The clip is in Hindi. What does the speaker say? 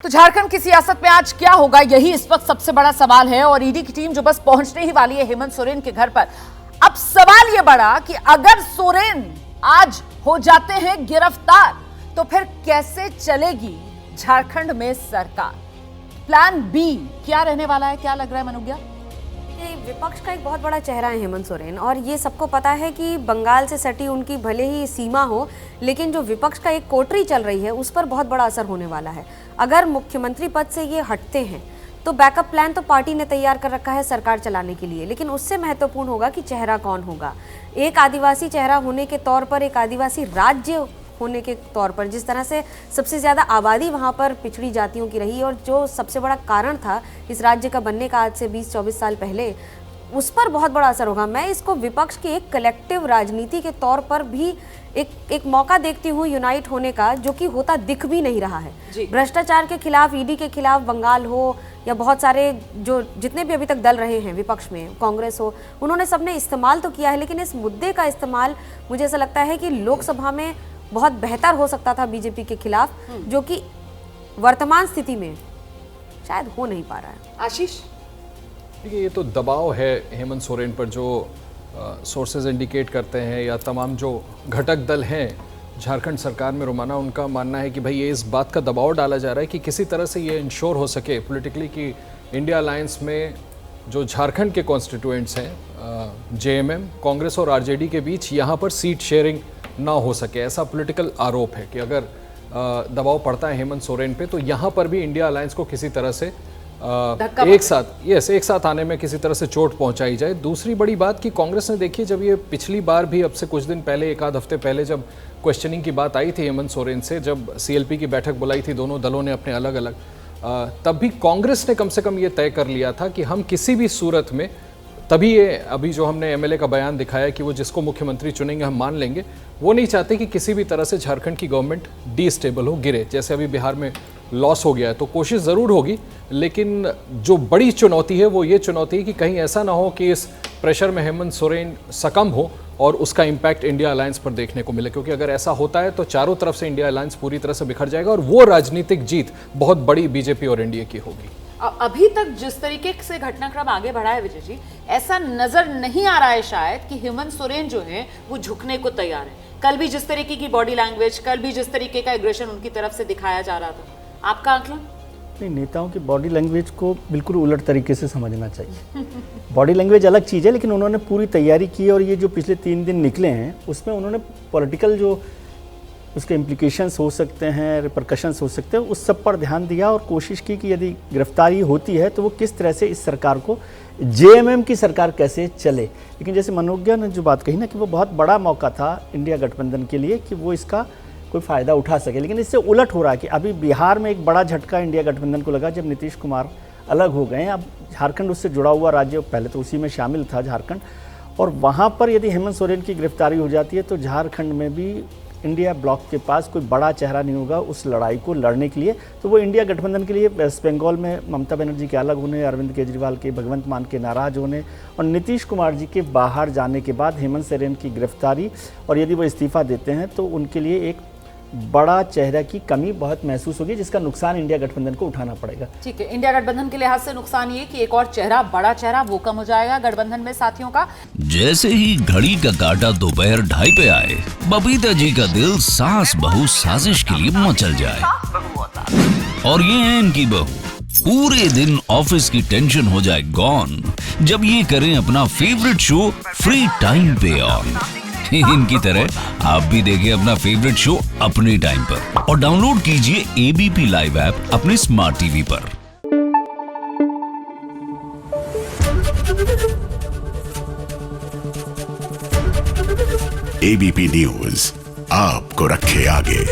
तो झारखंड की सियासत में आज क्या होगा, यही इस वक्त सबसे बड़ा सवाल है। और ईडी की टीम जो बस पहुंचने ही वाली है हेमंत सोरेन के घर पर। अब सवाल यह बड़ा कि अगर सोरेन आज हो जाते हैं गिरफ्तार तो फिर कैसे चलेगी झारखंड में सरकार। प्लान बी क्या रहने वाला है, क्या लग रहा है मनोज्ञा? विपक्ष का एक बहुत बड़ा चेहरा है हेमंत सोरेन, और ये सबको पता है कि बंगाल से सटी उनकी भले ही सीमा हो, लेकिन जो विपक्ष का एक कोटरी चल रही है उस पर बहुत बड़ा असर होने वाला है। अगर मुख्यमंत्री पद से ये हटते हैं तो बैकअप प्लान तो पार्टी ने तैयार कर रखा है सरकार चलाने के लिए, लेकिन उससे महत्वपूर्ण होगा कि चेहरा कौन होगा। एक आदिवासी चेहरा होने के तौर पर, एक आदिवासी राज्य होने के तौर पर, जिस तरह से सबसे ज़्यादा आबादी वहाँ पर पिछड़ी जातियों की रही और जो सबसे बड़ा कारण था इस राज्य का बनने का आज से 20-24 साल पहले, उस पर बहुत बड़ा असर होगा। मैं इसको विपक्ष की एक कलेक्टिव राजनीति के तौर पर भी एक मौका देखती हूँ यूनाइट होने का, जो कि होता दिख भी नहीं रहा है। भ्रष्टाचार के खिलाफ, ईडी के खिलाफ बंगाल हो या बहुत सारे जो जितने भी अभी तक दल रहे हैं विपक्ष में, कांग्रेस हो, उन्होंने सबने इस्तेमाल तो किया है, लेकिन इस मुद्दे का इस्तेमाल मुझे ऐसा लगता है कि लोकसभा में बहुत बेहतर हो सकता था बीजेपी के खिलाफ, जो कि वर्तमान स्थिति में शायद हो नहीं पा रहा है। आशीष, ये तो दबाव है हेमंत सोरेन पर, जो सोर्सेज इंडिकेट करते हैं या तमाम जो घटक दल हैं झारखंड सरकार में रोमाना, उनका मानना है कि भाई ये इस बात का दबाव डाला जा रहा है कि किसी तरह से ये इंश्योर हो सके पॉलिटिकली कि इंडिया अलायंस में जो झारखंड के कॉन्स्टिट्यूएंट्स हैं जेएमएम, कांग्रेस और आरजेडी के बीच यहाँ पर सीट शेयरिंग ना हो सके। ऐसा पॉलिटिकल आरोप है कि अगर दबाव पड़ता है हेमंत सोरेन पे तो यहाँ पर भी इंडिया अलायंस को किसी तरह से एक साथ आने में किसी तरह से चोट पहुंचाई जाए। दूसरी बड़ी बात कि कांग्रेस ने देखिए, जब ये पिछली बार भी अब से कुछ दिन पहले, एक आध हफ्ते पहले, जब क्वेश्चनिंग की बात आई थी हेमंत सोरेन से, जब सीएलपी की बैठक बुलाई थी दोनों दलों ने अपने अलग अलग, तब भी कांग्रेस ने कम से कम ये तय कर लिया था कि हम किसी भी सूरत में, तभी ये अभी जो हमने एमएलए का बयान दिखाया कि वो जिसको मुख्यमंत्री चुनेंगे हम मान लेंगे, वो नहीं चाहते कि किसी भी तरह से झारखंड की गवर्नमेंट डिस्टेबल हो, गिरे। जैसे अभी बिहार में लॉस हो गया है तो कोशिश ज़रूर होगी, लेकिन जो बड़ी चुनौती है वो ये चुनौती है कि कहीं ऐसा ना हो कि इस प्रेशर में हेमंत सोरेन सकम हो और उसका इम्पैक्ट इंडिया अलायंस पर देखने को मिले। क्योंकि अगर ऐसा होता है तो चारों तरफ से इंडिया अलायंस पूरी तरह से बिखर जाएगा और वो राजनीतिक जीत बहुत बड़ी बीजेपी और एनडीए की होगी। अभी तक जिस तरीके से घटनाक्रम आगे बढ़ा है विजय जी, ऐसा नजर नहीं आ रहा है शायद कि हेमंत सोरेन जो है वो झुकने को तैयार है। कल भी जिस तरीके की बॉडी लैंग्वेज, कल भी जिस तरीके का एग्रेशन उनकी तरफ से दिखाया जा रहा था, आपका आकलन? नहीं, नेताओं की बॉडी लैंग्वेज को बिल्कुल उलट तरीके से समझना चाहिए। बॉडी लैंग्वेज अलग चीज़ है, लेकिन उन्होंने पूरी तैयारी की और ये जो पिछले 3 दिन निकले हैं उसमें उन्होंने पॉलिटिकल जो उसके इम्प्लीकेशंस हो सकते हैं, रिपरकशंस हो सकते हैं, उस सब पर ध्यान दिया और कोशिश की कि यदि गिरफ्तारी होती है तो वो किस तरह से इस सरकार को, जेएमएम की सरकार कैसे चले। लेकिन जैसे मनोज्ञा ने जो बात कही ना कि वो बहुत बड़ा मौका था इंडिया गठबंधन के लिए कि वो इसका कोई फ़ायदा उठा सके, लेकिन इससे उलट हो रहा है कि अभी बिहार में एक बड़ा झटका इंडिया गठबंधन को लगा जब नीतीश कुमार अलग हो गए। अब झारखंड उससे जुड़ा हुआ राज्य, पहले तो उसी में शामिल था झारखंड, और वहाँ पर यदि हेमंत सोरेन की गिरफ्तारी हो जाती है तो झारखंड में भी इंडिया ब्लॉक के पास कोई बड़ा चेहरा नहीं होगा उस लड़ाई को लड़ने के लिए। तो वो इंडिया गठबंधन के लिए वेस्ट बंगाल में ममता बनर्जी के अलग होने, अरविंद केजरीवाल के, भगवंत मान के नाराज होने और नीतीश कुमार जी के बाहर जाने के बाद हेमंत सोरेन की गिरफ्तारी, और यदि वो इस्तीफा देते हैं तो उनके लिए एक बड़ा चेहरा की कमी बहुत महसूस होगी, जिसका नुकसान इंडिया गठबंधन को उठाना पड़ेगा। ठीक है, इंडिया गठबंधन के लिहाज से नुकसान ये कि एक और चेहरा, बड़ा चेहरा वो कम हो जाएगा गठबंधन में साथियों का। जैसे ही घड़ी का काटा दोपहर 2:30 पे आए, बबीता जी का दिल सास बहू साजिश के लिए मचल जाए। और ये है इनकी बहू, पूरे दिन ऑफिस की टेंशन हो जाए गॉन जब ये करें अपना फेवरेट शो फ्री टाइम पे ऑन। इनकी तरह आप भी देखिए अपना फेवरेट शो अपने टाइम पर और डाउनलोड कीजिए एबीपी लाइव ऐप अपने स्मार्ट टीवी पर। एबीपी न्यूज आपको रखे आगे।